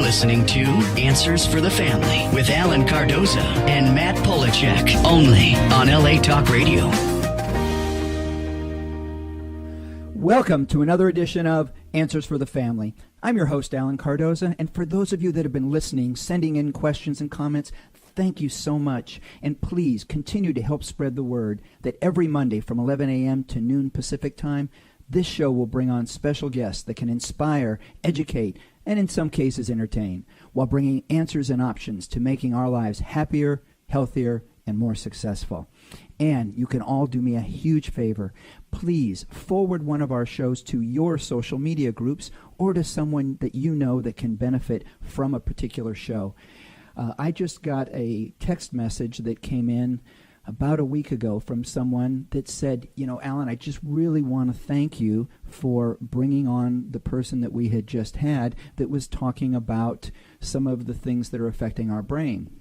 listening to Answers for the Family with Alan Cardoza and Matt Polachek, only on LA Talk Radio. Welcome to another edition of Answers for the Family. I'm your host, Alan Cardoza, and for those of you that have been listening, sending in questions and comments, thank you so much. And please continue to help spread the word that every Monday from 11 a.m. to noon Pacific time, this show will bring on special guests that can inspire, educate, and in some cases entertain, while bringing answers and options to making our lives happier, healthier, and more successful. And you can all do me a huge favor. Please forward one of our shows to your social media groups or to someone that you know that can benefit from a particular show. I just got a text message that came in about a week ago from someone that said, you know, Alan, I just really want to thank you for bringing on the person that we had just had that was talking about some of the things that are affecting our brain.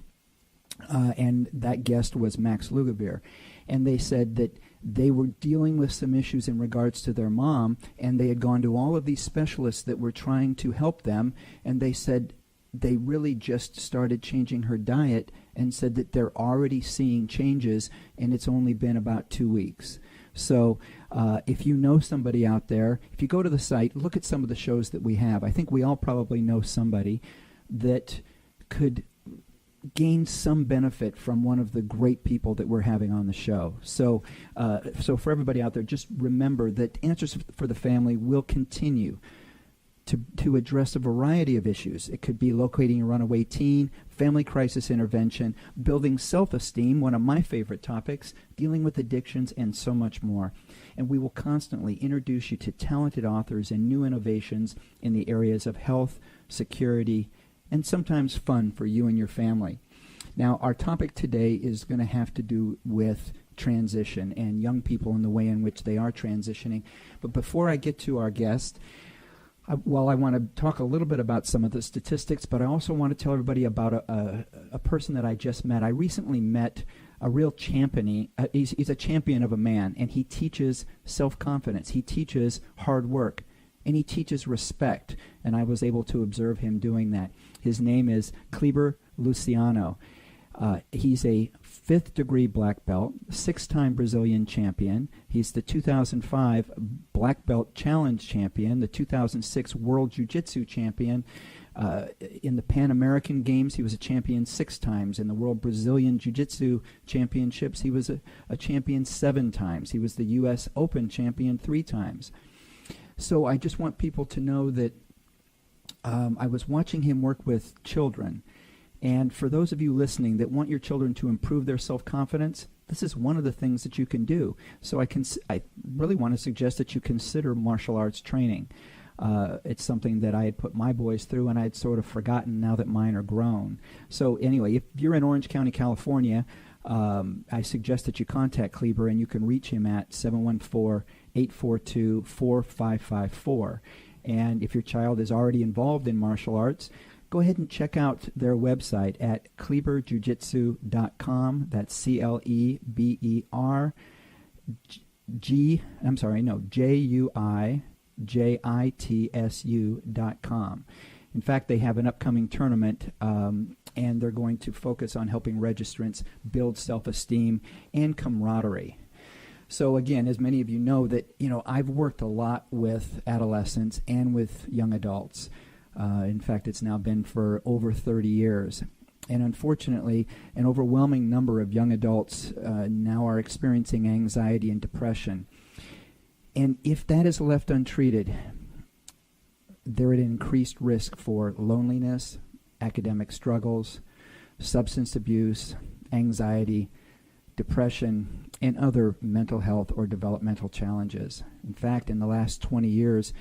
And that guest was Max Lugavere. And they said that they were dealing with some issues in regards to their mom, and they had gone to all of these specialists that were trying to help them, and they said they really just started changing her diet and said that they're already seeing changes, and it's only been about 2 weeks. So if you know somebody out there, if you go to the site, look at some of the shows that we have. I think we all probably know somebody that could gain some benefit from one of the great people that we're having on the show. So for everybody out there, just remember that Answers for the Family will continue to address a variety of issues. It could be locating a runaway teen, family crisis intervention, building self-esteem, one of my favorite topics, dealing with addictions, and so much more. And we will constantly introduce you to talented authors and new innovations in the areas of health, security, and sometimes fun for you and your family. Now, our topic today is going to have to do with transition and young people and the way in which they are transitioning. But before I get to our guest, I want to talk a little bit about some of the statistics, but I also want to tell everybody about a person that I just met. I recently met a real champion. He's a champion of a man, and he teaches self-confidence. He teaches hard work, and he teaches respect, and I was able to observe him doing that. His name is Kleber Luciano. He's a 5th degree black belt, 6-time Brazilian champion. He's the 2005 Black Belt Challenge champion, the 2006 World Jiu-Jitsu champion. In the Pan American Games, he was a champion 6 times. In the World Brazilian Jiu-Jitsu Championships, he was a champion 7 times. He was the U.S. Open champion 3 times. So I just want people to know that I was watching him work with children. And for those of you listening that want your children to improve their self-confidence, this is one of the things that you can do. So I really want to suggest that you consider martial arts training. It's something that I had put my boys through, and I had sort of forgotten now that mine are grown. So anyway, if you're in Orange County, California, I suggest that you contact Kleber, and you can reach him at 714-842-4554. And if your child is already involved in martial arts, go ahead and check out their website at kleberjujitsu.com. That's JUIJITSU.com. In fact, they have an upcoming tournament, and they're going to focus on helping registrants build self-esteem and camaraderie. So again, as many of you know, I've worked a lot with adolescents and with young adults. In fact, it's now been for over 30 years. And unfortunately, an overwhelming number of young adults now are experiencing anxiety and depression. And if that is left untreated, they're at increased risk for loneliness, academic struggles, substance abuse, anxiety, depression, and other mental health or developmental challenges. In fact, in the last 20 years,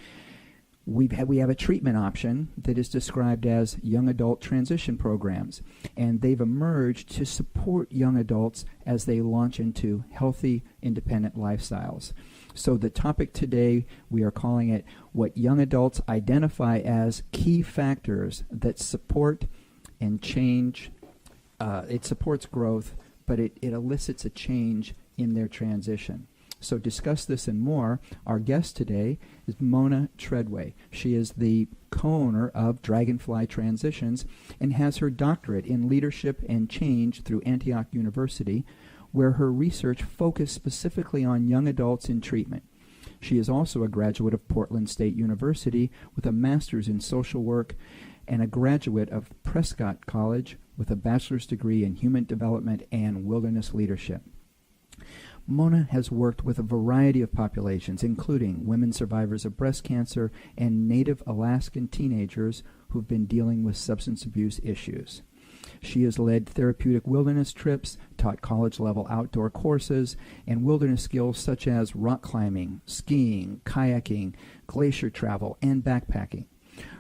we have a treatment option that is described as young adult transition programs, and they've emerged to support young adults as they launch into healthy, independent lifestyles. So the topic today, we are calling it what young adults identify as key factors that support and change. It supports growth, but it elicits a change in their transition. So discuss this and more. Our guest today is Mona Treadway. She is the co-owner of Dragonfly Transitions and has her doctorate in leadership and change through Antioch University, where her research focused specifically on young adults in treatment. She is also a graduate of Portland State University with a master's in social work and a graduate of Prescott College with a bachelor's degree in human development and wilderness leadership. Mona has worked with a variety of populations, including women survivors of breast cancer and Native Alaskan teenagers who've been dealing with substance abuse issues. She has led therapeutic wilderness trips, taught college-level outdoor courses, and wilderness skills such as rock climbing, skiing, kayaking, glacier travel, and backpacking.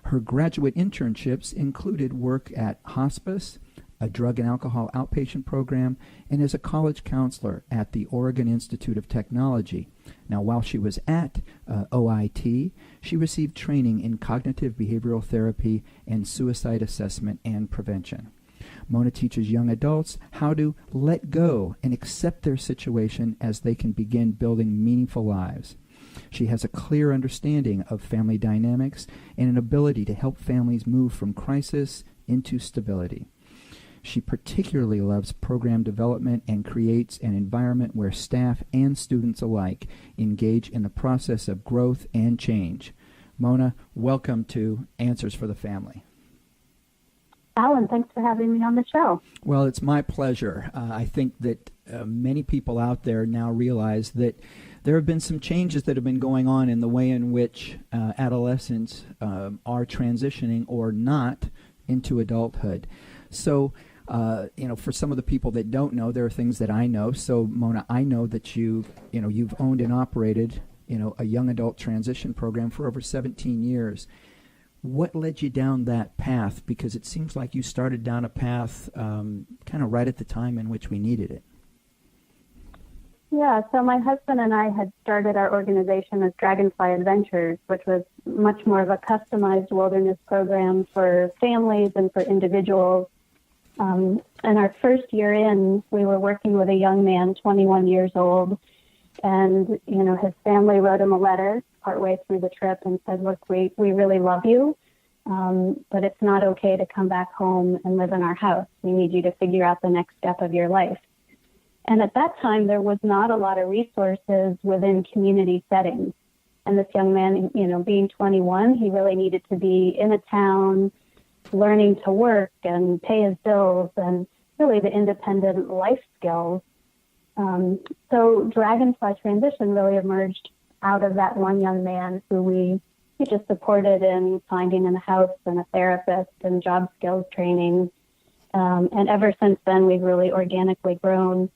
Her graduate internships included work at hospice, a drug and alcohol outpatient program, and as a college counselor at the Oregon Institute of Technology. Now, while she was at OIT, she received training in cognitive behavioral therapy and suicide assessment and prevention. Mona teaches young adults how to let go and accept their situation as they can begin building meaningful lives. She has a clear understanding of family dynamics and an ability to help families move from crisis into stability. She particularly loves program development and creates an environment where staff and students alike engage in the process of growth and change. Mona, welcome to Answers for the Family. Alan, thanks for having me on the show. Well, it's my pleasure. I think that many people out there now realize that there have been some changes that have been going on in the way in which adolescents are transitioning or not into adulthood. So, for some of the people that don't know, there are things that I know. So, Mona, I know that you've owned and operated, a young adult transition program for over 17 years. What led you down that path? Because it seems like you started down a path kind of right at the time in which we needed it. Yeah, so my husband and I had started our organization as Dragonfly Adventures, which was much more of a customized wilderness program for families and for individuals. And our first year in, we were working with a young man, 21 years old, and, his family wrote him a letter partway through the trip and said, look, we really love you, but it's not okay to come back home and live in our house. We need you to figure out the next step of your life. And at that time, there was not a lot of resources within community settings. And this young man, being 21, he really needed to be in a town, learning to work and pay his bills and really the independent life skills. So Dragonfly Transition really emerged out of that one young man who we just supported in finding a house and a therapist and job skills training. And ever since then, we've really organically grown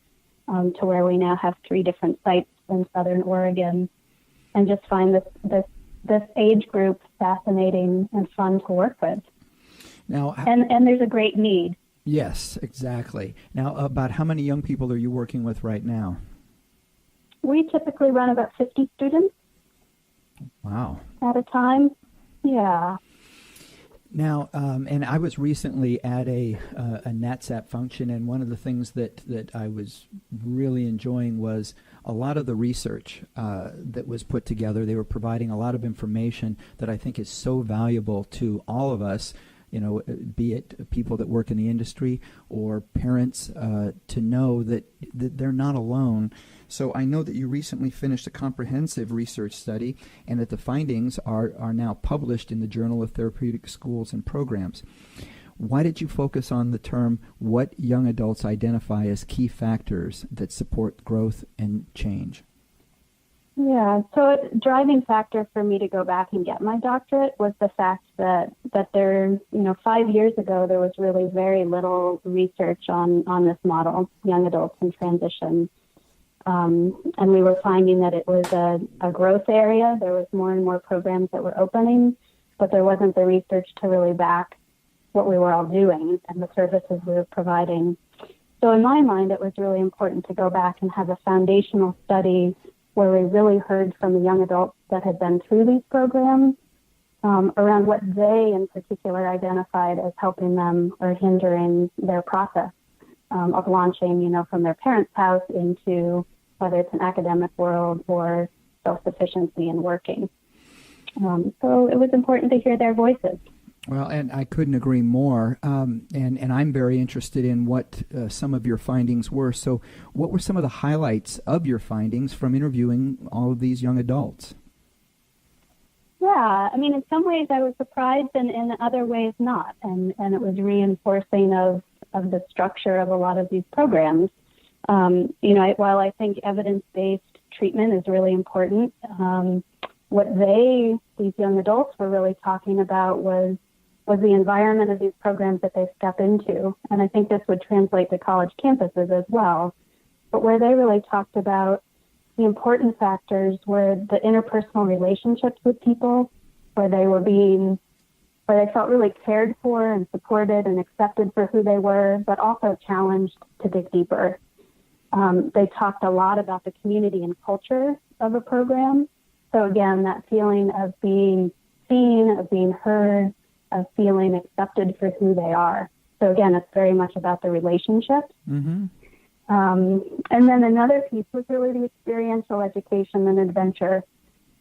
to where we now have 3 different sites in Southern Oregon, and just find this age group fascinating and fun to work with. Now, and there's a great need. Yes, exactly. Now, about how many young people are you working with right now? We typically run about 50 students. Wow. At a time. Yeah. Now, and I was recently at a NatSap function, and one of the things that I was really enjoying was a lot of the research that was put together. They were providing a lot of information that I think is so valuable to all of us, be it people that work in the industry or parents, to know that they're not alone. So I know that you recently finished a comprehensive research study and that the findings are now published in the Journal of Therapeutic Schools and Programs. Why did you focus on the term, what young adults identify as key factors that support growth and change? Yeah, so a driving factor for me to go back and get my doctorate was the fact that there, 5 years ago, there was really very little research on this model, young adults in transition. And we were finding that it was a growth area. There was more and more programs that were opening, but there wasn't the research to really back what we were all doing and the services we were providing. So in my mind, it was really important to go back and have a foundational study where we really heard from the young adults that had been through these programs around what they in particular identified as helping them or hindering their process of launching, from their parents' house into whether it's an academic world or self-sufficiency in working. So it was important to hear their voices. Well, and I couldn't agree more. And I'm very interested in what some of your findings were. So what were some of the highlights of your findings from interviewing all of these young adults? Yeah, I mean, in some ways I was surprised, and in other ways not. And it was reinforcing of the structure of a lot of these programs. While I think evidence-based treatment is really important, what these young adults were really talking about was the environment of these programs that they step into. And I think this would translate to college campuses as well. But where they really talked about the important factors were the interpersonal relationships with people, where they felt really cared for and supported and accepted for who they were, but also challenged to dig deeper. They talked a lot about the community and culture of a program. So again, that feeling of being seen, of being heard, of feeling accepted for who they are. So again, it's very much about the relationships. Mm-hmm. And then another piece was really the experiential education and adventure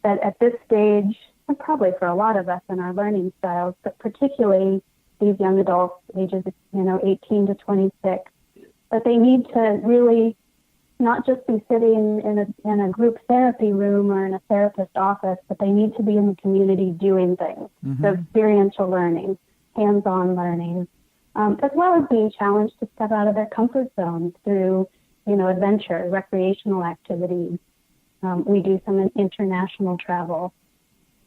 that at this stage, and probably for a lot of us in our learning styles, but particularly these young adults, ages 18 to 26, that they need to really not just be sitting in a group therapy room or in a therapist office, but they need to be in the community doing things. Mm-hmm. So experiential learning, hands-on learning, as well as being challenged to step out of their comfort zones through, adventure, recreational activities. We do some international travel.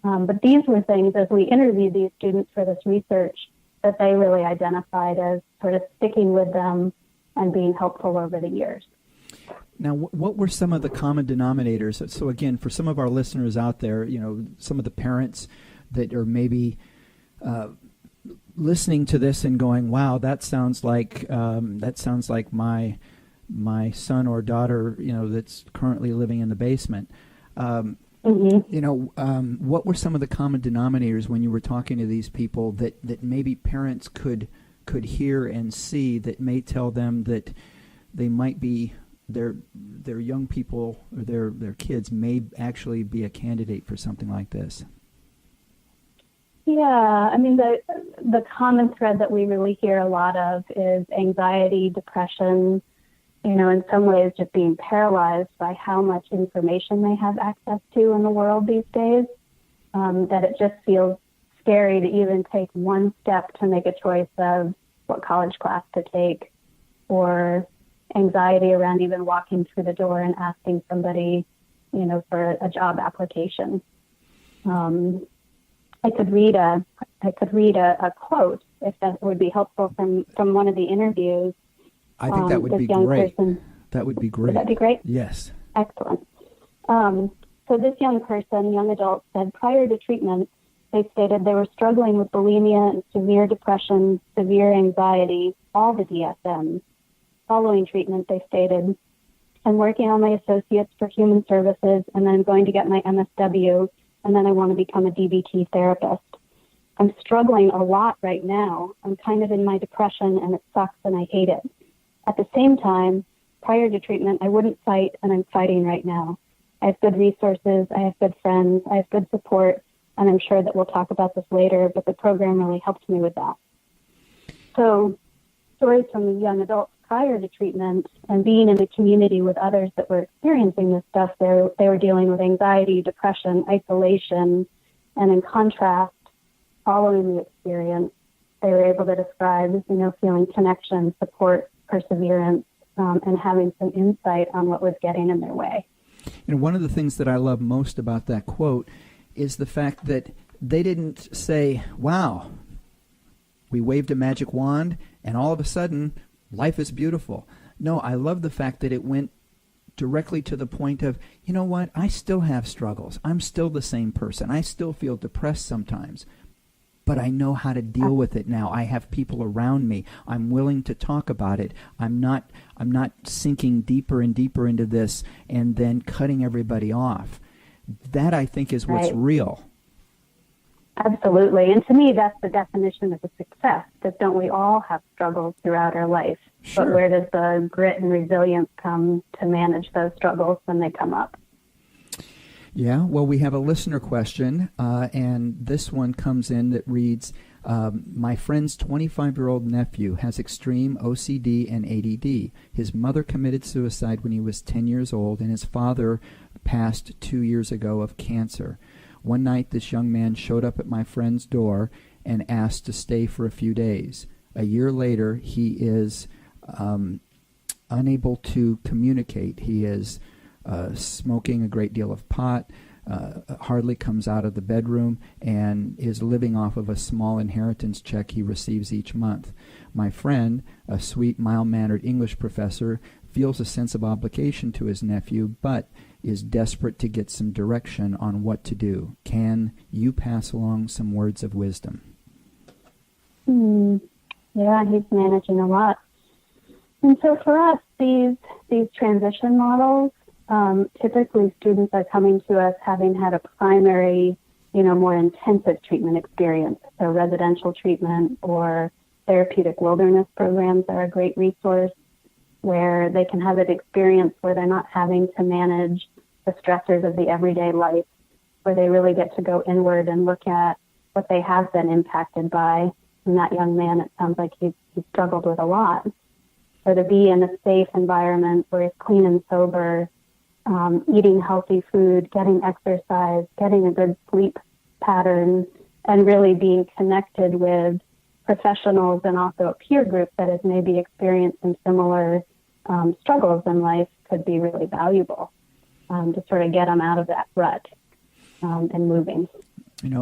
But these were things, as we interviewed these students for this research, that they really identified as sort of sticking with them and being helpful over the years. Now, what were some of the common denominators? So again, for some of our listeners out there, some of the parents that are maybe listening to this and going, "Wow, that sounds like my son or daughter, that's currently living in the basement." Mm-hmm. What were some of the common denominators when you were talking to these people that maybe parents could hear and see that may tell them that they might be their young people or their kids may actually be a candidate for something like this? Yeah, I mean, the common thread that we really hear a lot of is anxiety, depression, in some ways just being paralyzed by how much information they have access to in the world these days, that it just feels scary to even take one step to make a choice of what college class to take, or anxiety around even walking through the door and asking somebody, for a job application. I could read a quote if that would be helpful from one of the interviews. I think that would be great. That would be great. Would that be great? Yes. Excellent. So this young adult said prior to treatment, they stated they were struggling with bulimia and severe depression, severe anxiety, all the DSMs. Following treatment, they stated, "I'm working on my associates for human services, and then I'm going to get my MSW, and then I want to become a DBT therapist. I'm struggling a lot right now. I'm kind of in my depression, and it sucks, and I hate it. At the same time, prior to treatment, I wouldn't fight, and I'm fighting right now. I have good resources, I have good friends, I have good support, and I'm sure that we'll talk about this later, but the program really helped me with that." So stories from the young adults prior to treatment and being in the community with others that were experiencing this stuff, they were dealing with anxiety, depression, isolation, and in contrast, following the experience, they were able to describe, feeling connection, support, perseverance, and having some insight on what was getting in their way. One of the things that I love most about that quote is the fact that they didn't say, "Wow, we waved a magic wand and all of a sudden life is beautiful." No, I love the fact that it went directly to the point of, you know what, I still have struggles. I'm still the same person. I still feel depressed sometimes. But I know how to deal with it now. I have people around me. I'm willing to talk about it. I'm not sinking deeper and deeper into this and then cutting everybody off. That, I think, is what's real. Absolutely. And to me, that's the definition of a success, that don't we all have struggles throughout our life? Sure. But where does the grit and resilience come to manage those struggles when they come up? Yeah, well, we have a listener question, and this one comes in that reads, my friend's 25-year-old nephew has extreme OCD and ADD. His mother committed suicide when he was 10 years old, and his father passed 2 years ago of cancer. One night, this young man showed up at my friend's door and asked to stay for a few days. A year later, he is unable to communicate. He is smoking a great deal of pot, hardly comes out of the bedroom, and is living off of a small inheritance check he receives each month. My friend, a sweet, mild-mannered English professor, feels a sense of obligation to his nephew, but is desperate to get some direction on what to do. Can you pass along some words of wisdom? Yeah, he's managing a lot. And so for us, these transition models, typically students are coming to us having had a primary, more intensive treatment experience. So residential treatment or therapeutic wilderness programs are a great resource where they can have an experience where they're not having to manage the stressors of the everyday life, where they really get to go inward and look at what they have been impacted by. And that young man, it sounds like he's struggled with a lot. So to be in a safe environment where he's clean and sober, eating healthy food, getting exercise, getting a good sleep pattern, and really being connected with professionals and also a peer group that has maybe experienced some similar struggles in life could be really valuable to sort of get them out of that rut and moving.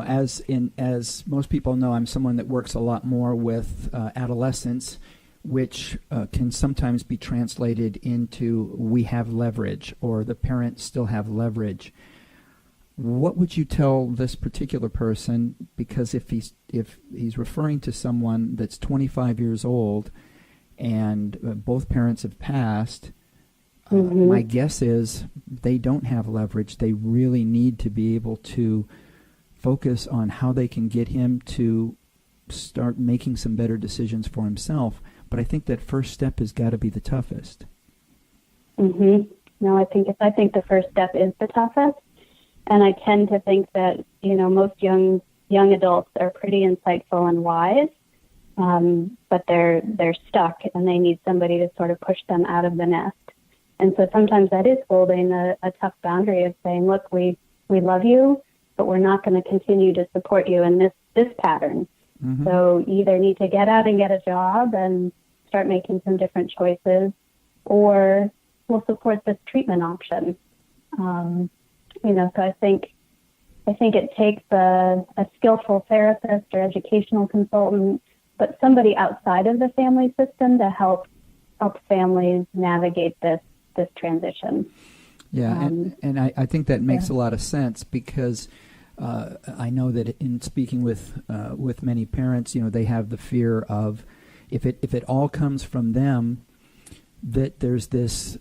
As most people know, I'm someone that works a lot more with adolescents, which can sometimes be translated into we have leverage or the parents still have leverage. What would you tell this particular person? Because if he's referring to someone that's 25 years old and both parents have passed, my guess is they don't have leverage. They really need to be able to focus on how they can get him to start making some better decisions for himself. But I think that first step has got to be the toughest. No, I think the first step is the toughest. And I tend to think that, most young adults are pretty insightful and wise, but they're stuck and they need somebody to sort of push them out of the nest. And so sometimes that is holding a tough boundary of saying, look, we love you, but we're not going to continue to support you in this pattern. So you either need to get out and get a job and start making some different choices, or we'll support this treatment option. So I think it takes a skillful therapist or educational consultant, but somebody outside of the family system to help families navigate this transition. Yeah, and I think that makes a lot of sense because I know that in speaking with many parents, they have the fear of if it all comes from them, that there's this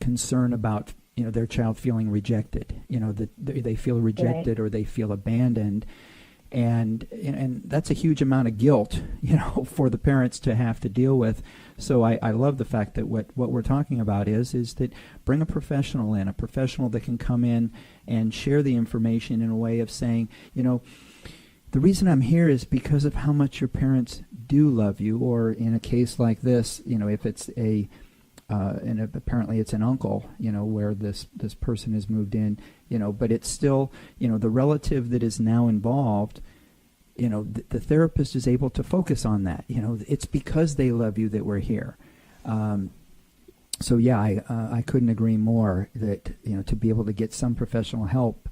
concern about their child feeling rejected, that they feel rejected or they feel abandoned, and that's a huge amount of guilt, for the parents to have to deal with. So I love the fact that what we're talking about is that bring a professional in, a professional that can come in and share the information in a way of saying, the reason I'm here is because of how much your parents do love you, or in a case like this, if it's and apparently it's an uncle, where this person has moved in, but it's still, the relative that is now involved, the therapist is able to focus on that. It's because they love you that we're here. So yeah, I couldn't agree more that, to be able to get some professional help,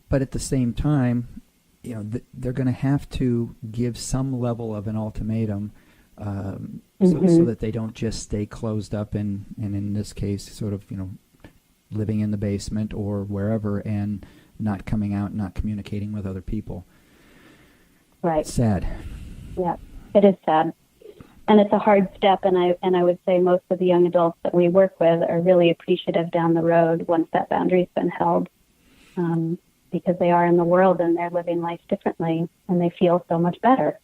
but at the same time, they're going to have to give some level of an ultimatum, so that they don't just stay closed up and in this case, sort of, living in the basement or wherever and not coming out, not communicating with other people. Right. It's sad. Yeah, it is sad. And it's a hard step, and I would say most of the young adults that we work with are really appreciative down the road once that boundary's been held. because they are in the world and they're living life differently and they feel so much better.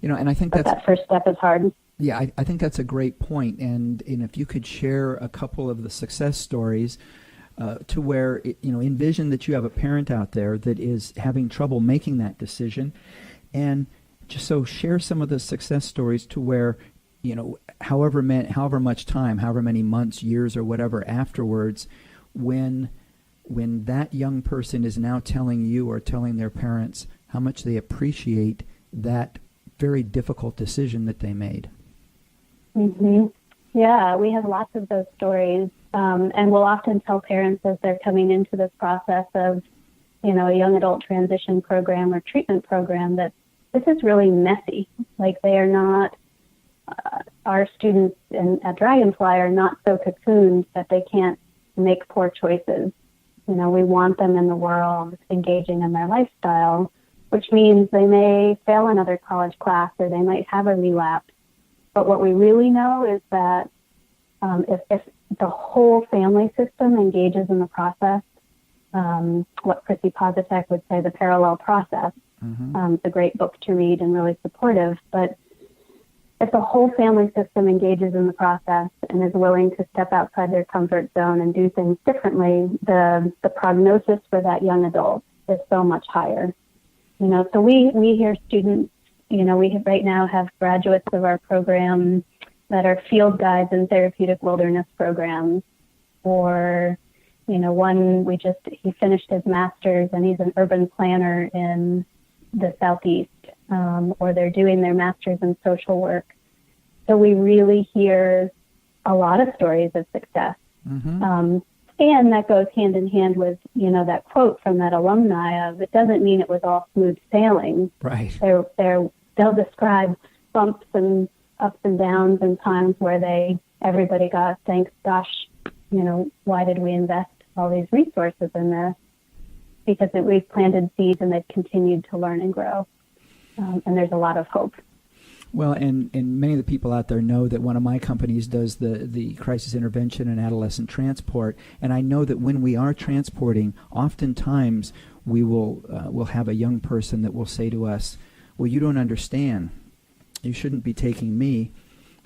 And I think that first step is hard. Yeah, I think that's a great point. And if you could share a couple of the success stories to where, envision that you have a parent out there that is having trouble making that decision. And just so share some of the success stories to where, however much time, however many months, years, or whatever afterwards, when that young person is now telling you or telling their parents how much they appreciate that very difficult decision that they made. Mm-hmm. Yeah, we have lots of those stories, and we'll often tell parents as they're coming into this process of, a young adult transition program or treatment program that this is really messy. Like, they are not, our students at Dragonfly are not so cocooned that they can't make poor choices. We want them in the world, engaging in their lifestyle, which means they may fail another college class or they might have a relapse. But what we really know is that if the whole family system engages in the process, what Chrissy Pottick would say, the parallel process, it's a great book to read and really supportive. But if the whole family system engages in the process and is willing to step outside their comfort zone and do things differently, the prognosis for that young adult is so much higher. So we hear students, we right now have graduates of our program that are field guides in therapeutic wilderness programs, or, one, he finished his master's and he's an urban planner in the Southeast, or they're doing their master's in social work. So we really hear a lot of stories of success. And that goes hand in hand with, that quote from that alumni of, it doesn't mean it was all smooth sailing. Right. They'll describe bumps and ups and downs and times where everybody thinks, gosh, why did we invest all these resources in this? Because we've planted seeds and they've continued to learn and grow. And there's a lot of hope. Well, and many of the people out there know that one of my companies does the crisis intervention and adolescent transport, and I know that when we are transporting, oftentimes we'll have a young person that will say to us, well, you don't understand. You shouldn't be taking me.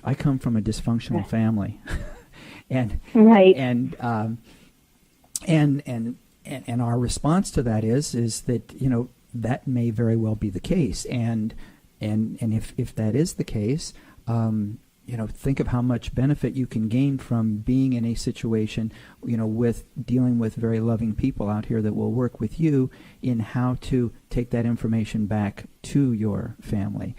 I come from a dysfunctional family. and right. And our response to that is that, that may very well be the case. And if that is the case, think of how much benefit you can gain from being in a situation, with dealing with very loving people out here that will work with you in how to take that information back to your family.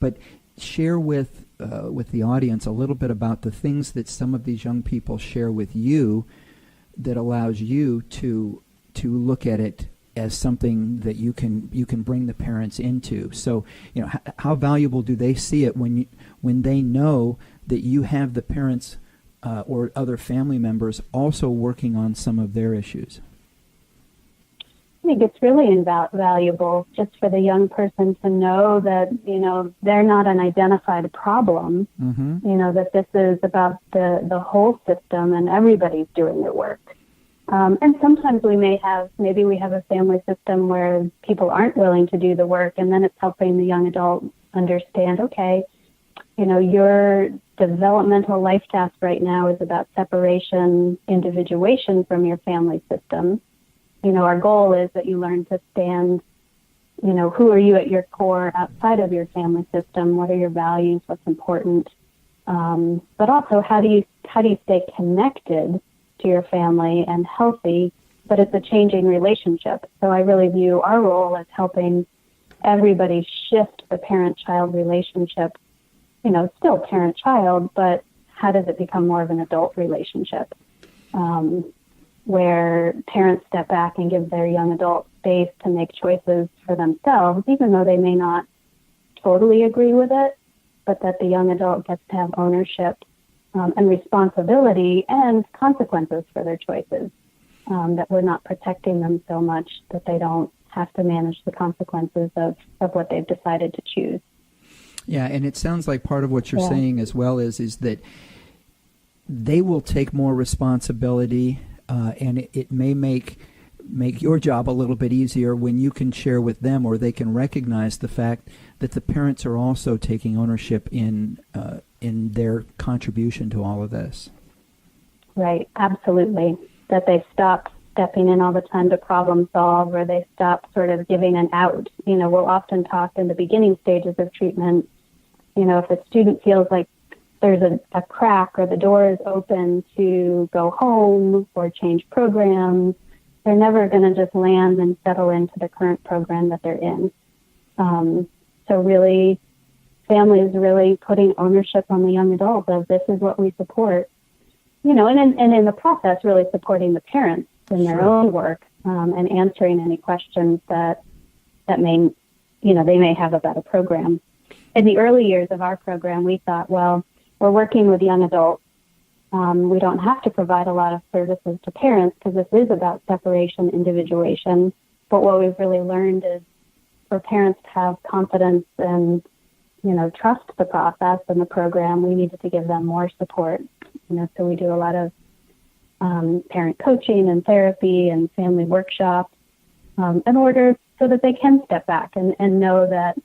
But share with the audience a little bit about the things that some of these young people share with you that allows you to look at it as something that you can bring the parents into. So, how valuable do they see it when they know that you have the parents or other family members also working on some of their issues? I think it's really valuable just for the young person to know that, they're not an identified problem, that this is about the whole system and everybody's doing their work. And sometimes maybe we have a family system where people aren't willing to do the work, and then it's helping the young adult understand, okay, your developmental life task right now is about separation, individuation from your family system. Our goal is that you learn to stand, who are you at your core outside of your family system? What are your values? What's important? But also, how do you stay connected to your family and healthy, but it's a changing relationship. So I really view our role as helping everybody shift the parent-child relationship, still parent-child, but how does it become more of an adult relationship, where parents step back and give their young adult space to make choices for themselves, even though they may not totally agree with it, but that the young adult gets to have ownership and responsibility and consequences for their choices, that we're not protecting them so much that they don't have to manage the consequences of what they've decided to choose. Yeah, and it sounds like part of what you're saying as well is that they will take more responsibility, and it may make make your job a little bit easier when you can share with them, or they can recognize the fact that the parents are also taking ownership in their contribution to all of this. Right, absolutely. That they stop stepping in all the time to problem solve, or they stop sort of giving an out. We'll often talk in the beginning stages of treatment, if a student feels like there's a crack or the door is open to go home or change programs, they're never going to just land and settle into the current program that they're in. So really, families really putting ownership on the young adult of this is what we support, and in the process, really supporting the parents in their own work and answering any questions that may, they may have about a program. In the early years of our program, we thought, well, we're working with young adults. We don't have to provide a lot of services to parents because this is about separation, individuation. But what we've really learned is for parents to have confidence and, trust the process and the program, we needed to give them more support. So we do a lot of parent coaching and therapy and family workshops in order so that they can step back and know that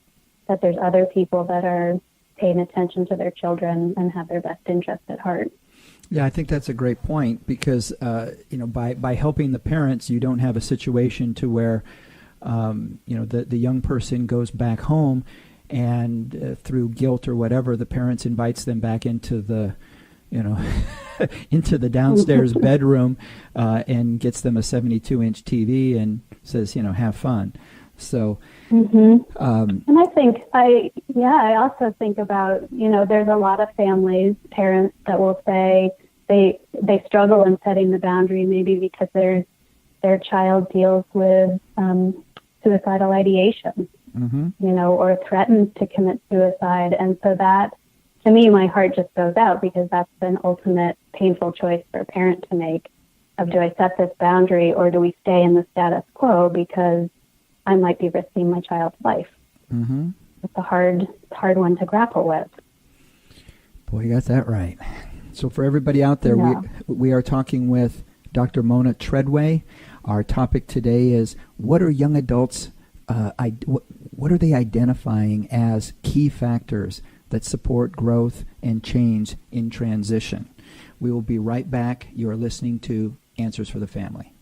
there's other people that are paying attention to their children and have their best interest at heart. Yeah, I think that's a great point because, by helping the parents, you don't have a situation to where, the young person goes back home and through guilt or whatever, the parents invites them back into the, into the downstairs bedroom and gets them a 72-inch TV and says, have fun. So, and I also think about, there's a lot of families, parents that will say they struggle in setting the boundary, maybe because their child deals with suicidal ideation, or threatens to commit suicide. And so that, to me, my heart just goes out because that's an ultimate painful choice for a parent to make of, do I set this boundary or do we stay in the status quo because I might be risking my child's life? Mm-hmm. It's a hard one to grapple with. Boy, you got that right. So for everybody out there, we are talking with Dr. Mona Treadway. Our topic today is, what are young adults, what are they identifying as key factors that support growth and change in transition? We will be right back. You are listening to Answers for the Family.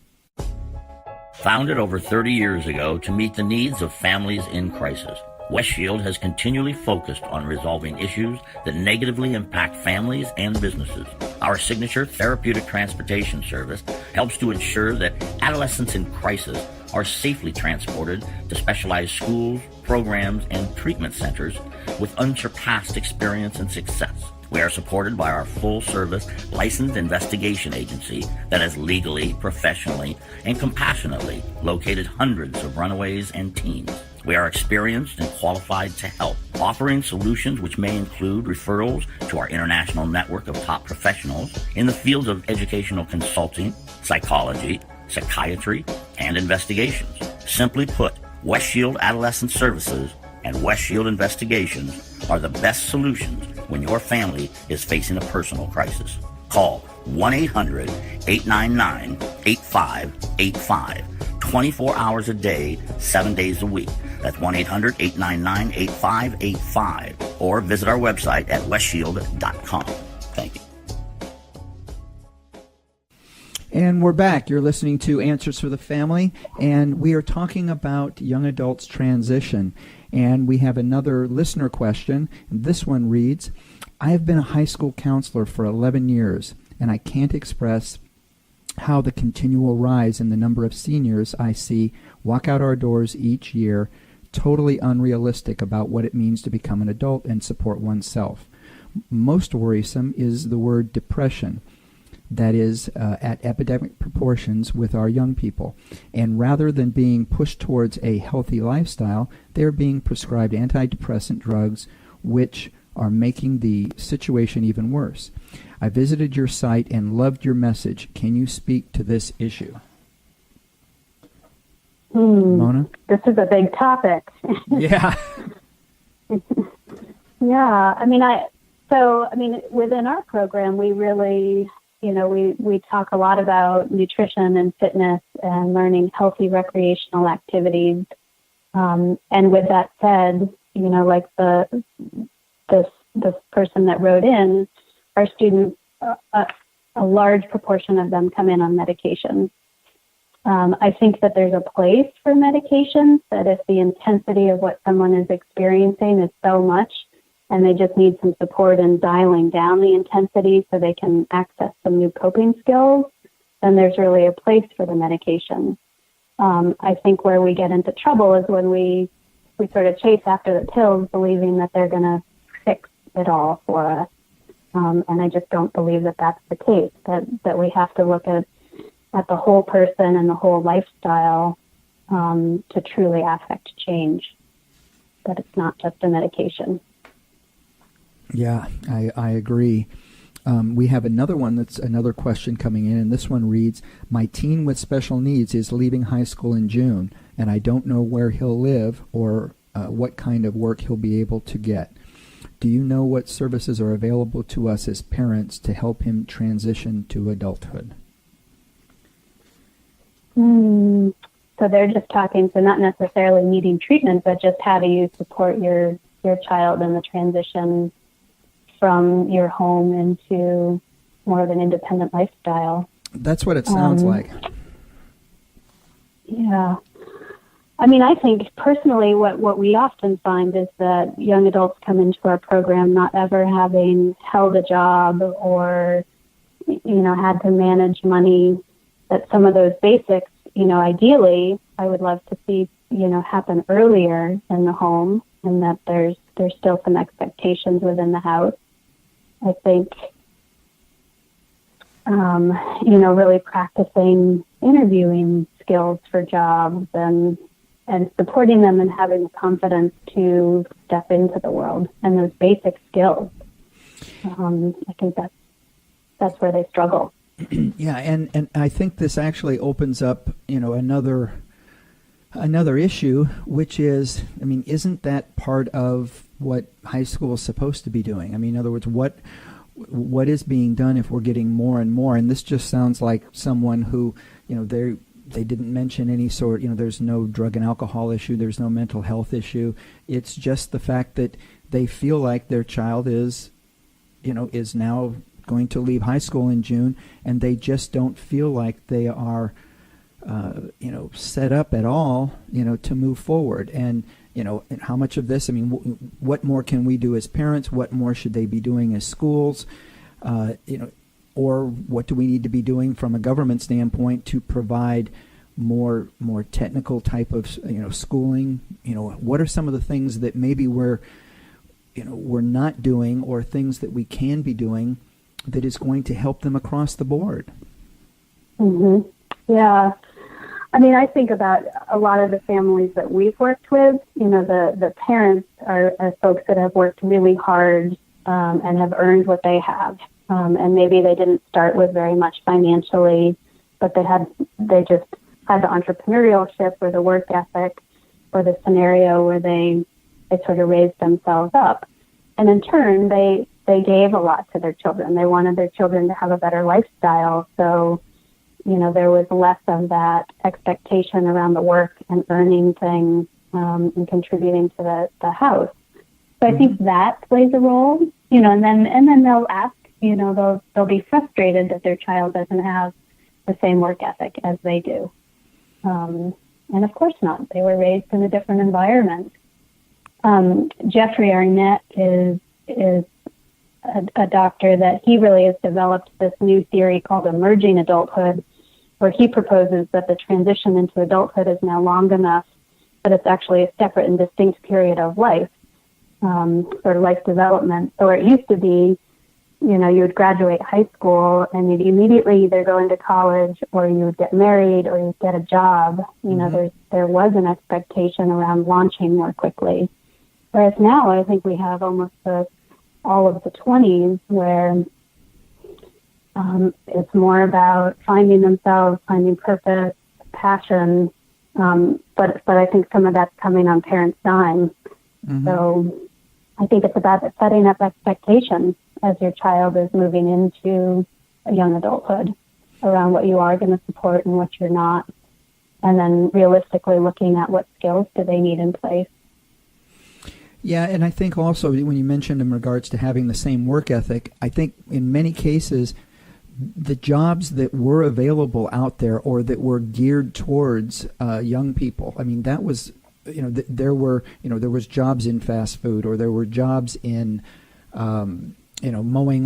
Founded over 30 years ago to meet the needs of families in crisis, West Shield has continually focused on resolving issues that negatively impact families and businesses. Our signature therapeutic transportation service helps to ensure that adolescents in crisis are safely transported to specialized schools, programs, and treatment centers with unsurpassed experience and success. We are supported by our full-service licensed investigation agency that has legally, professionally, and compassionately located hundreds of runaways and teens. We are experienced and qualified to help, offering solutions which may include referrals to our international network of top professionals in the fields of educational consulting, psychology, psychiatry, and investigations. Simply put, West Shield Adolescent Services and West Shield Investigations are the best solutions when your family is facing a personal crisis. Call 1-800-899-8585, 24 hours a day, 7 days a week. That's 1-800-899-8585, or visit our website at westshield.com. Thank you. And we're back. You're listening to Answers for the Family, and we are talking about young adults transition. And we have another listener question. This one reads, I have been a high school counselor for 11 years, and I can't express how the continual rise in the number of seniors I see walk out our doors each year, totally unrealistic about what it means to become an adult and support oneself. Most worrisome is the word depression. That is at epidemic proportions with our young people. And rather than being pushed towards a healthy lifestyle, they're being prescribed antidepressant drugs, which are making the situation even worse. I visited your site and loved your message. Can you speak to this issue? Mona? This is a big topic. Yeah. Yeah. I mean, within our program, we really we talk a lot about nutrition and fitness and learning healthy recreational activities. And with that said, like this person that wrote in, our students, a large proportion of them come in on medication. I think that there's a place for medications, that if the intensity of what someone is experiencing is so much and they just need some support in dialing down the intensity so they can access some new coping skills, then there's really a place for the medication. I think where we get into trouble is when we sort of chase after the pills, believing that they're going to fix it all for us. And I just don't believe that that's the case, that we have to look at the whole person and the whole lifestyle to truly affect change, that it's not just a medication. Yeah, I agree. We have another one that's another question coming in, and this one reads, my teen with special needs is leaving high school in June, and I don't know where he'll live or what kind of work he'll be able to get. Do you know what services are available to us as parents to help him transition to adulthood? So they're just talking, so not necessarily needing treatment, but just how do you support your child in the transition from your home into more of an independent lifestyle. That's what it sounds like. Yeah. I mean, I think personally what we often find is that young adults come into our program not ever having held a job or, had to manage money, that some of those basics, ideally, I would love to see, happen earlier in the home, and that there's still some expectations within the house. I think, really practicing interviewing skills for jobs and supporting them and having the confidence to step into the world and those basic skills. I think that's where they struggle. Yeah, and I think this actually opens up, another issue, which is, isn't that part of what high school is supposed to be doing? In other words, what is being done if we're getting more and more? And this just sounds like someone who, they didn't mention any sort, there's no drug and alcohol issue, there's no mental health issue. It's just the fact that they feel like their child is now going to leave high school in June, and they just don't feel like they are, set up at all, to move forward. And, how much of this, what more can we do as parents? What more should they be doing as schools? Or what do we need to be doing from a government standpoint to provide more technical type of, schooling? What are some of the things that maybe we're not doing, or things that we can be doing that is going to help them across the board? Mm-hmm. Yeah. I think about a lot of the families that we've worked with, the parents are folks that have worked really hard and have earned what they have. And maybe they didn't start with very much financially, but they just had the entrepreneurship or the work ethic or the scenario where they sort of raised themselves up. And in turn, they gave a lot to their children. They wanted their children to have a better lifestyle. So, there was less of that expectation around the work and earning things and contributing to the house. So I think that plays a role, and then they'll ask, they'll be frustrated that their child doesn't have the same work ethic as they do. And of course not. They were raised in a different environment. Jeffrey Arnett is a doctor that he really has developed this new theory called emerging adulthood, where he proposes that the transition into adulthood is now long enough that it's actually a separate and distinct period of life, sort of life development. So it used to be, you would graduate high school and you'd immediately either go into college or you would get married or you'd get a job. There was an expectation around launching more quickly. Whereas now I think we have almost all of the 20s where it's more about finding themselves, finding purpose, passion. But I think some of that's coming on parents' dime. Mm-hmm. So I think it's about setting up expectations as your child is moving into young adulthood around what you are going to support and what you're not. And then realistically looking at what skills do they need in place. Yeah, and I think also when you mentioned in regards to having the same work ethic, I think in many cases the jobs that were available out there or that were geared towards young people, I mean, that was, there was jobs in fast food, or there were jobs in, mowing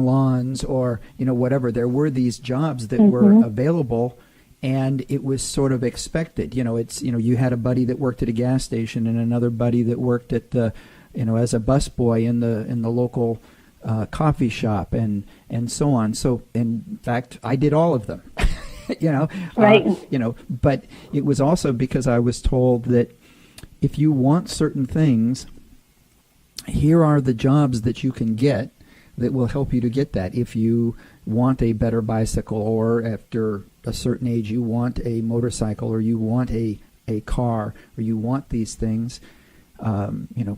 lawns, or, whatever. There were these jobs that were available, and it was sort of expected. You had a buddy that worked at a gas station and another buddy that worked at the, as a busboy in the local coffee shop and so on. So in fact, I did all of them, right. But it was also because I was told that if you want certain things, here are the jobs that you can get that will help you to get that. If you want a better bicycle, or after a certain age you want a motorcycle, or you want a car, or you want these things,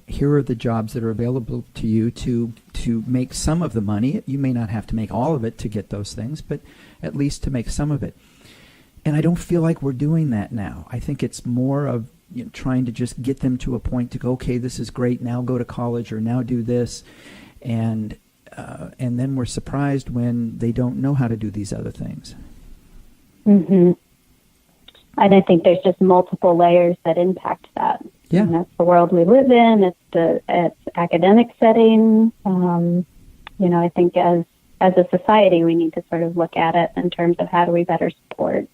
here are the jobs that are available to you to make some of the money. You may not have to make all of it to get those things, but at least to make some of it. And I don't feel like we're doing that now. I think it's more of trying to just get them to a point to go, okay, this is great, now go to college, or now do this, and then we're surprised when they don't know how to do these other things. Mm-hmm. And I think there's just multiple layers that impact that. Yeah. And that's the world we live in. It's academic setting. I think as a society, we need to sort of look at it in terms of how do we better support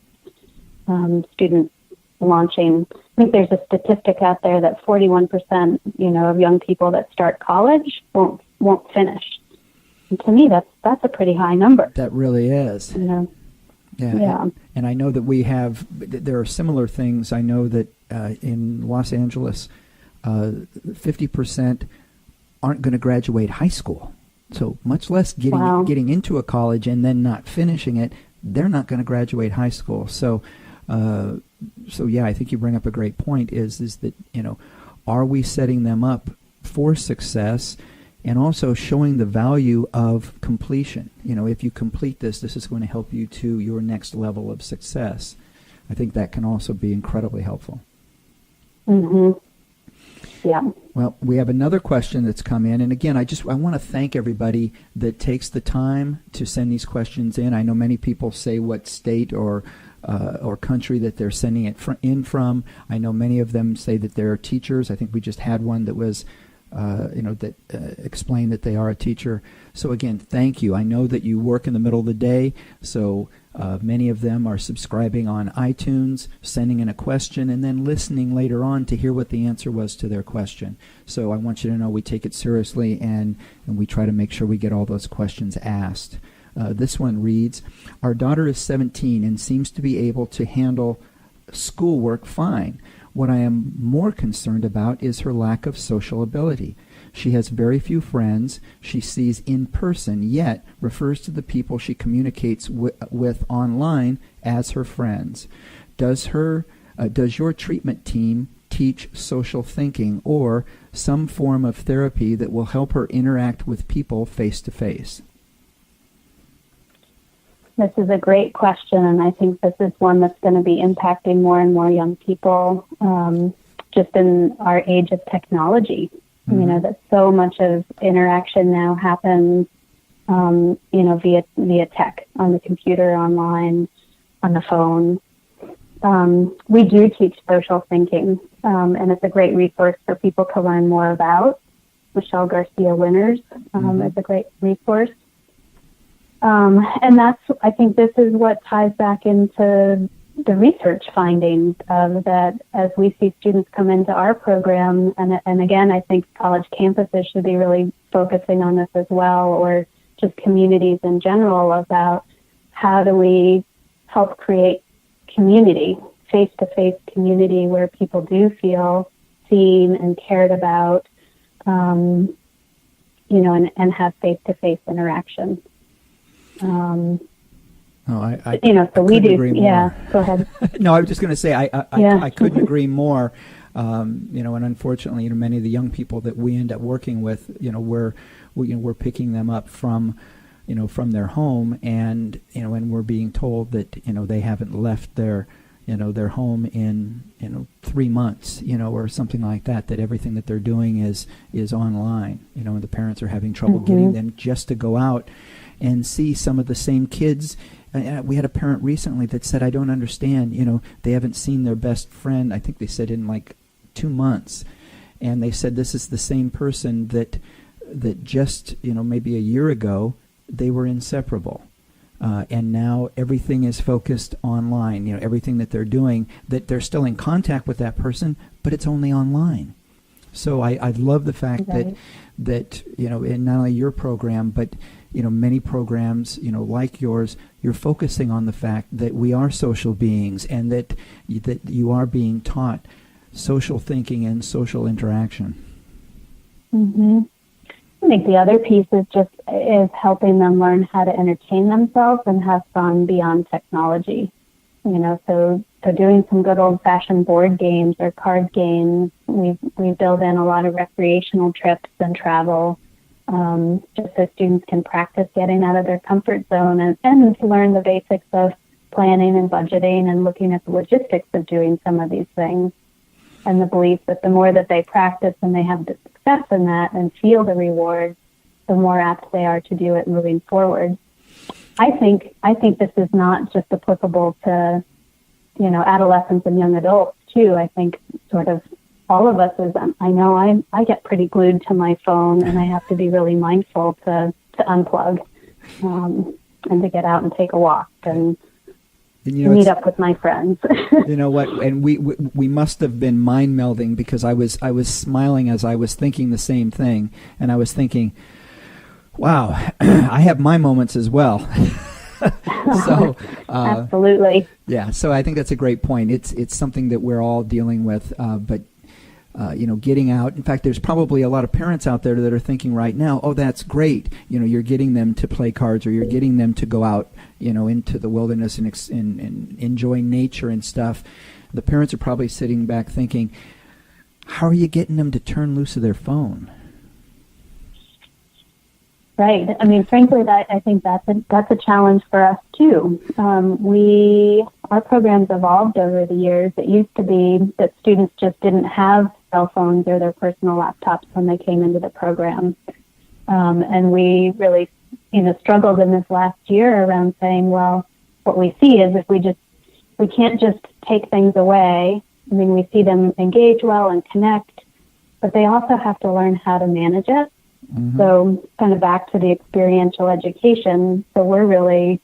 students launching. I think there's a statistic out there that 41%, of young people that start college won't finish. And to me, that's a pretty high number. That really is. Yeah. And I know that there are similar things. I know that in Los Angeles, 50% aren't going to graduate high school. So much less getting into a college and then not finishing it, they're not going to graduate high school. So yeah, I think you bring up a great point is that, are we setting them up for success, and also showing the value of completion? If you complete this is going to help you to your next level of success. I think that can also be incredibly helpful. Mm-hmm. Yeah. Well, we have another question that's come in, and again, I want to thank everybody that takes the time to send these questions in. I know many people say what state or country that they're sending it in from. I know many of them say that they're teachers. I think we just had one that was that explain that they are a teacher. So again, thank you. I know that you work in the middle of the day, so many of them are subscribing on iTunes, sending in a question, and then listening later on to hear what the answer was to their question. So I want you to know we take it seriously, and we try to make sure we get all those questions asked. This one reads, our daughter is 17 and seems to be able to handle schoolwork fine. What I am more concerned about is her lack of social ability. She has very few friends she sees in person, yet refers to the people she communicates with online as her friends. Does your treatment team teach social thinking or some form of therapy that will help her interact with people face to face? This is a great question, and I think this is one that's going to be impacting more and more young people just in our age of technology. Mm-hmm. That so much of interaction now happens, via tech, on the computer, online, on the phone. We do teach social thinking, and it's a great resource for people to learn more about. Michelle Garcia Winters is a great resource. And I think this is what ties back into the research findings of that as we see students come into our program. And again, I think college campuses should be really focusing on this as well, or just communities in general, about how do we help create community, face-to-face community where people do feel seen and cared about, and have face-to-face interaction. So we do. Yeah, go ahead. No, I was just going to say I couldn't agree more. And unfortunately, many of the young people that we end up working with, we're picking them up from from their home, and and we're being told that they haven't left their their home in 3 months, or something like that. That everything that they're doing is online, and the parents are having trouble getting them just to go out and see some of the same kids. We had a parent recently that said, "I don't understand. They haven't seen their best friend. I think they said in like 2 months." And they said this is the same person that just maybe a year ago they were inseparable, and now everything is focused online. Everything that they're doing, that they're still in contact with that person, but it's only online. So I love the fact that in not only your program, but many programs like yours, you're focusing on the fact that we are social beings, and that you are being taught social thinking and social interaction. I think the other piece is helping them learn how to entertain themselves and have fun beyond technology. So doing some good old-fashioned board games or card games. We build in a lot of recreational trips and travel, just so students can practice getting out of their comfort zone and learn the basics of planning and budgeting and looking at the logistics of doing some of these things. And the belief that the more that they practice and they have the success in that and feel the reward, the more apt they are to do it moving forward. I think this is not just applicable to, adolescents and young adults too. I think sort of all of us I know I get pretty glued to my phone, and I have to be really mindful to unplug, and to get out and take a walk and meet up with my friends. You know what? And we must have been mind melding, because I was smiling as I was thinking the same thing, and I was thinking, wow, I have my moments as well. So absolutely, yeah. So I think that's a great point. It's something that we're all dealing with, but. Getting out. In fact, there's probably a lot of parents out there that are thinking right now, oh, that's great. You're getting them to play cards, or you're getting them to go out, into the wilderness and enjoy nature and stuff. The parents are probably sitting back thinking, how are you getting them to turn loose of their phone? Right. I mean, frankly, I think that's a challenge for us too. Our programs evolved over the years. It used to be that students just didn't have cell phones or their personal laptops when they came into the program, and we really, struggled in this last year around saying, well, what we see is if we can't just take things away. I mean, we see them engage well and connect, but they also have to learn how to manage it. So kind of back to the experiential education. So we're really,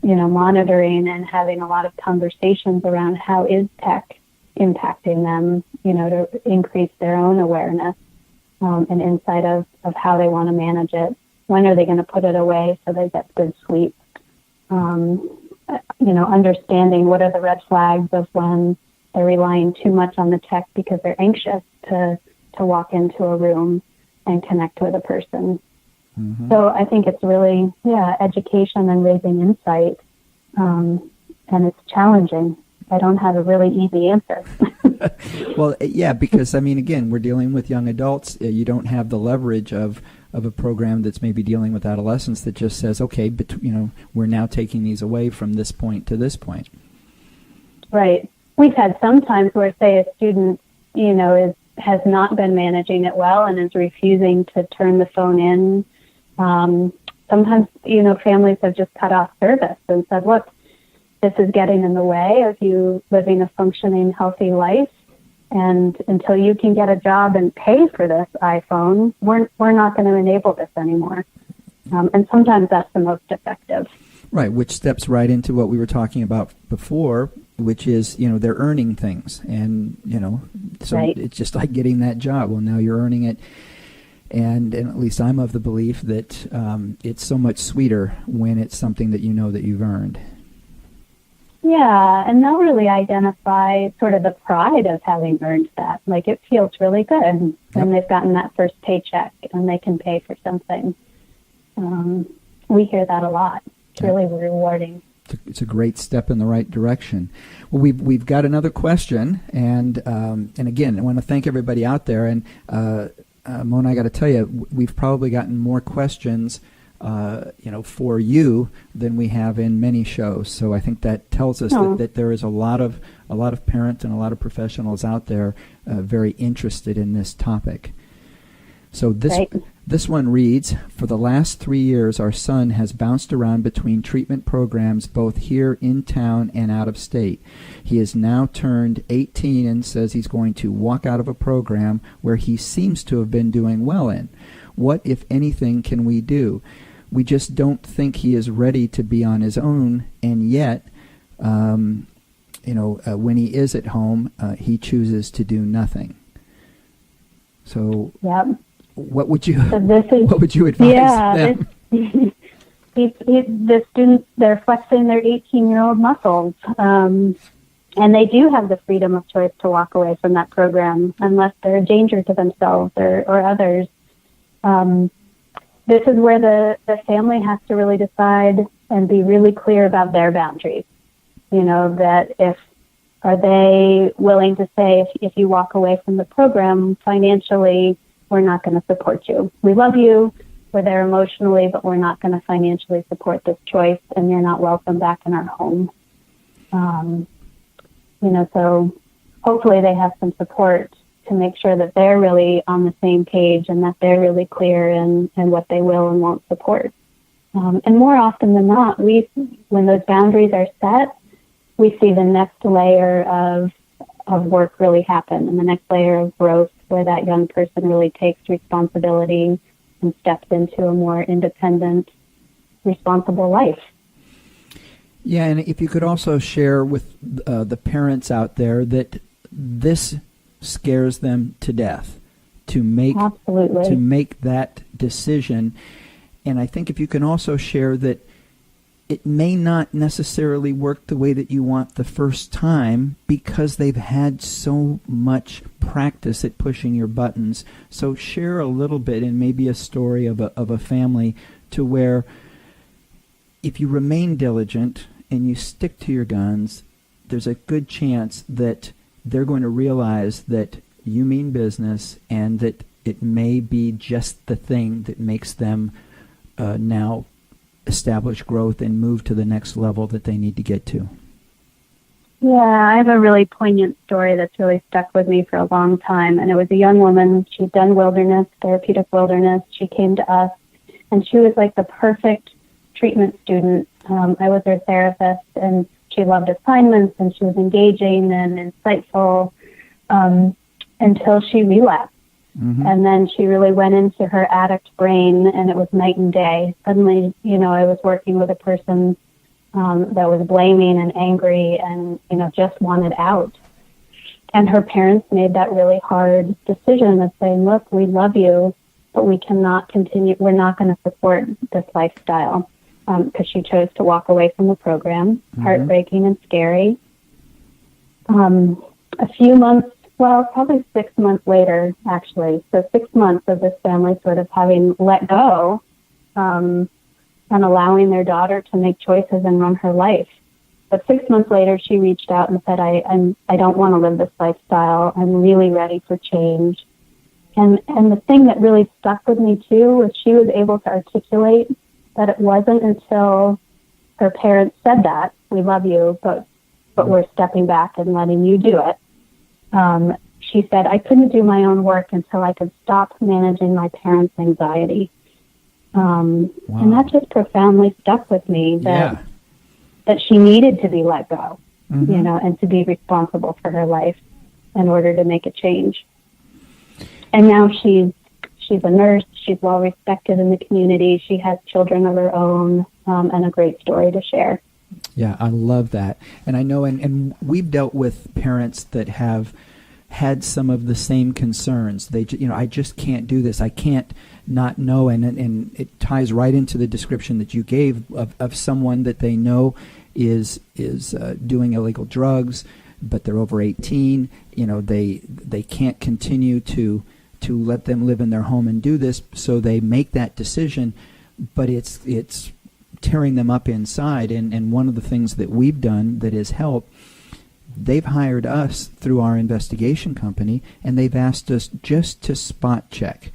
monitoring and having a lot of conversations around how is tech impacting them, to increase their own awareness and insight of how they want to manage it. When are they going to put it away so they get good sleep? Understanding what are the red flags of when they're relying too much on the tech because they're anxious to walk into a room and connect with a person. So I think it's really, education and raising insight, and it's challenging. I don't have a really easy answer. Well, yeah, because, I mean, again, we're dealing with young adults. You don't have the leverage of a program that's maybe dealing with adolescents that just says, okay, but, we're now taking these away from this point to this point. Right. We've had some times where, say, a student, has not been managing it well and is refusing to turn the phone in. Sometimes, families have just cut off service and said, look, this is getting in the way of you living a functioning, healthy life. And until you can get a job and pay for this iPhone, we're not going to enable this anymore. And sometimes that's the most effective. Right, which steps right into what we were talking about before, which is, they're earning things. And, so right. It's just like getting that job. Well, now you're earning it. And at least I'm of the belief that it's so much sweeter when it's something that that you've earned. Yeah, and they'll really identify sort of the pride of having earned that. Like, it feels really good when they've gotten that first paycheck and they can pay for something. We hear that a lot. It's really rewarding. It's a great step in the right direction. Well, we've got another question, and again, I want to thank everybody out there. And Mona, I got to tell you, we've probably gotten more questions for you than we have in many shows. So I think that tells us that there is a lot of parents and a lot of professionals out there very interested in this topic. So this one reads, for the last 3 years, our son has bounced around between treatment programs both here in town and out of state. He is now turned 18 and says he's going to walk out of a program where he seems to have been doing well in. What, if anything, can we do? We just don't think he is ready to be on his own, and yet, when he is at home, he chooses to do nothing. So, what would you advise them? The students, they're flexing their 18-year-old muscles, and they do have the freedom of choice to walk away from that program unless they're a danger to themselves or others. This is where the family has to really decide and be really clear about their boundaries. That are they willing to say, if you walk away from the program financially, we're not going to support you. We love you. We're there emotionally, but we're not going to financially support this choice, and you're not welcome back in our home. So hopefully they have some support to make sure that they're really on the same page and that they're really clear in what they will and won't support. And more often than not, when those boundaries are set, we see the next layer of work really happen, and the next layer of growth where that young person really takes responsibility and steps into a more independent, responsible life. Yeah, and if you could also share with the parents out there that this scares them to death to make that decision. And I think if you can also share that it may not necessarily work the way that you want the first time because they've had so much practice at pushing your buttons. So share a little bit and maybe a story of a family to where if you remain diligent and you stick to your guns, there's a good chance that they're going to realize that you mean business and that it may be just the thing that makes them now establish growth and move to the next level that they need to get to. Yeah, I have a really poignant story that's really stuck with me for a long time. And it was a young woman. She'd done therapeutic wilderness. She came to us, and she was like the perfect treatment student. I was her therapist, and she loved assignments, and she was engaging and insightful until she relapsed. Mm-hmm. And then she really went into her addict brain, and it was night and day. Suddenly, I was working with a person that was blaming and angry and, just wanted out. And her parents made that really hard decision of saying, look, we love you, but we cannot continue. We're not going to support this lifestyle because she chose to walk away from the program. Mm-hmm. Heartbreaking and scary. A few months, probably 6 months later, actually. So 6 months of this family sort of having let go and allowing their daughter to make choices and run her life. But 6 months later, she reached out and said, I don't want to live this lifestyle. I'm really ready for change. And the thing that really stuck with me, too, was she was able to articulate that it wasn't until her parents said that, we love you, but we're stepping back and letting you do it. She said, I couldn't do my own work until I could stop managing my parents' anxiety. Wow. And that just profoundly stuck with me that she needed to be let go, mm-hmm. And to be responsible for her life in order to make a change. And now she's a nurse. She's well respected in the community. She has children of her own, and a great story to share. Yeah, I love that. And I know, and we've dealt with parents that have had some of the same concerns. They, I just can't do this. I can't not know. And it ties right into the description that you gave of someone that they know is doing illegal drugs, but they're over 18. They can't continue to let them live in their home and do this. So they make that decision, but it's tearing them up inside. And one of the things that we've done that has helped, they've hired us through our investigation company, and they've asked us just to spot check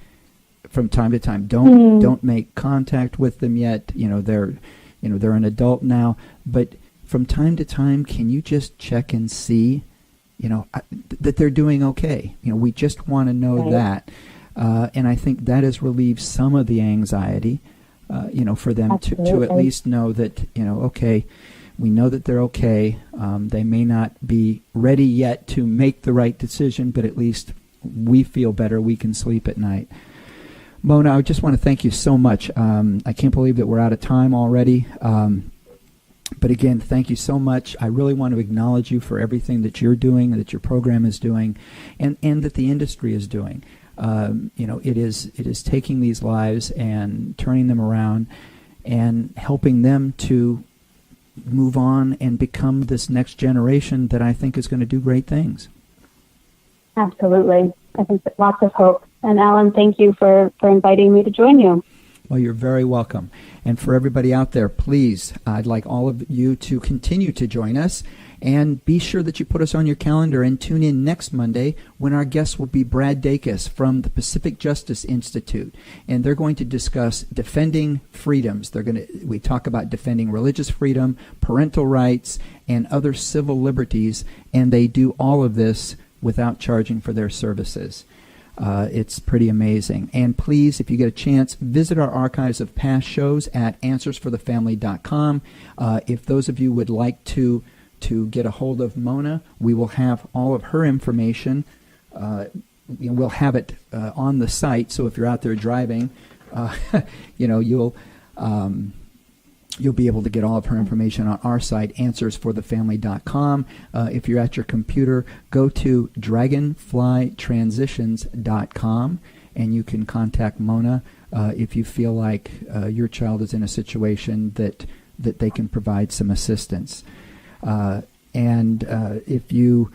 from time to time. Don't make contact with them yet. They're an adult now, but from time to time, can you just check and see, that they're doing okay? We just want to know that. And I think that has relieved some of the anxiety, for them to at least know that, okay, we know that they're okay. They may not be ready yet to make the right decision, but at least we feel better. We can sleep at night. Mona, I just want to thank you so much. I can't believe that we're out of time already. But again, thank you so much. I really want to acknowledge you for everything that you're doing, that your program is doing, and that the industry is doing. It is taking these lives and turning them around and helping them to move on and become this next generation that I think is going to do great things. Absolutely. I think that lots of hope. And Alan, thank you for inviting me to join you. Well, you're very welcome. And for everybody out there, please, I'd like all of you to continue to join us. And be sure that you put us on your calendar and tune in next Monday when our guest will be Brad Dacus from the Pacific Justice Institute. And they're going to discuss defending freedoms. We talk about defending religious freedom, parental rights, and other civil liberties. And they do all of this without charging for their services. It's pretty amazing. And please, if you get a chance, visit our archives of past shows at answersforthefamily.com. If those of you would like to get a hold of Mona, we will have all of her information. We'll have it on the site, so if you're out there driving, you'll be able to get all of her information on our site, answersforthefamily.com. If you're at your computer, go to dragonflytransitions.com, and you can contact Mona if you feel like your child is in a situation that they can provide some assistance. And if you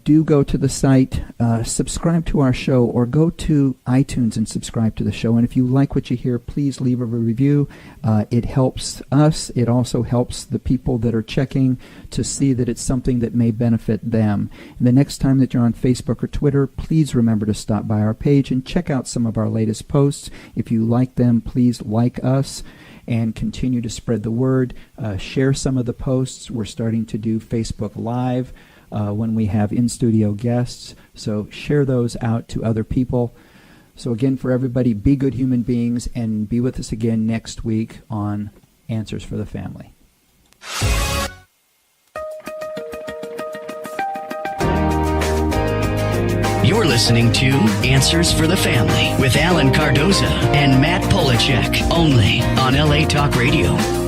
do go to the site, subscribe to our show, or go to iTunes and subscribe to the show. And if you like what you hear, please leave a review. It helps us. It also helps the people that are checking to see that it's something that may benefit them. And the next time that you're on Facebook or Twitter, please remember to stop by our page and check out some of our latest posts. If you like them, please like us and continue to spread the word. Share some of the posts. We're starting to do Facebook Live when we have in-studio guests. So share those out to other people. So again, for everybody, be good human beings, and be with us again next week on Answers for the Family. You're listening to Answers for the Family with Alan Cardoza and Matt Polachek, only on LA Talk Radio.